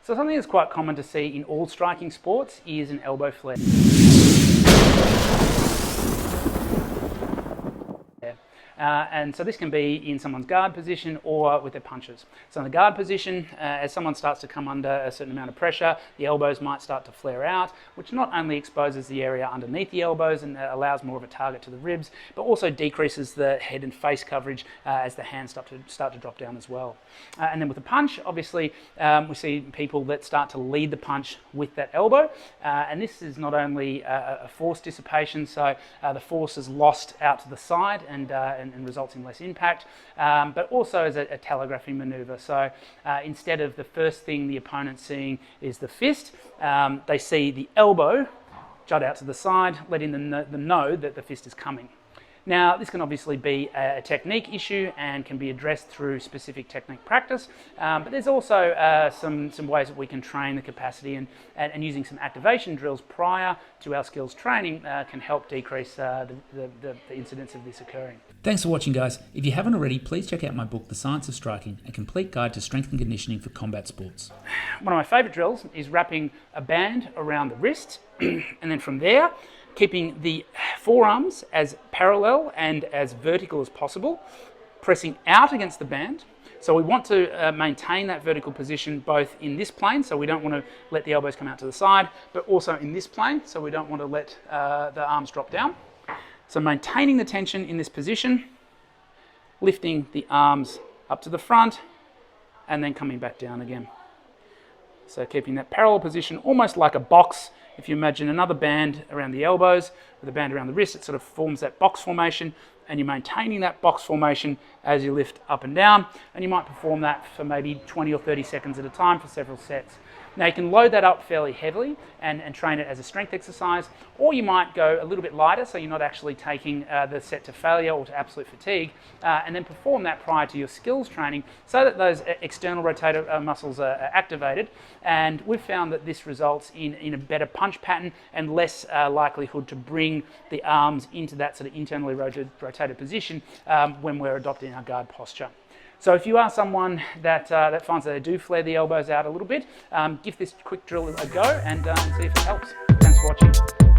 So something that's quite common to see in all striking sports is an elbow flare. And so this can be in someone's guard position or with their punches. So in the guard position, as someone starts to come under a certain amount of pressure, the elbows might start to flare out, which not only exposes the area underneath the elbows and allows more of a target to the ribs, but also decreases the head and face coverage as the hands start to drop down as well. And then with the punch, obviously, we see people that start to lead the punch with that elbow. And this is not only a force dissipation, so the force is lost out to the side and results in less impact, but also as a telegraphy maneuver. So instead of the first thing the opponent's seeing is the fist, they see the elbow jut out to the side, letting them know that the fist is coming. Now, this can obviously be a technique issue and can be addressed through specific technique practice, but there's also some ways that we can train the capacity, and using some activation drills prior to our skills training can help decrease the incidence of this occurring. Thanks for watching, guys. If you haven't already, please check out my book, The Science of Striking, a complete guide to strength and conditioning for combat sports. One of my favourite drills is wrapping a band around the wrist, and then from there, keeping the forearms as parallel and as vertical as possible, pressing out against the band. So we want to maintain that vertical position both in this plane, so we don't want to let the elbows come out to the side, but also in this plane, so we don't want to let the arms drop down. So maintaining the tension in this position, lifting the arms up to the front, and then coming back down again. So keeping that parallel position, almost like a box. If you imagine another band around the elbows with a band around the wrist, it sort of forms that box formation, and you're maintaining that box formation as you lift up and down, and you might perform that for maybe 20 or 30 seconds at a time for several sets. Now you can load that up fairly heavily and train it as a strength exercise, or you might go a little bit lighter so you're not actually taking the set to failure or to absolute fatigue, and then perform that prior to your skills training so that those external rotator muscles are activated. And we've found that this results in a better punch pattern and less likelihood to bring the arms into that sort of internally rotated position when we're adopting our guard posture. So if you are someone that finds that they do flare the elbows out a little bit, give this quick drill a go and see if it helps. Thanks for watching.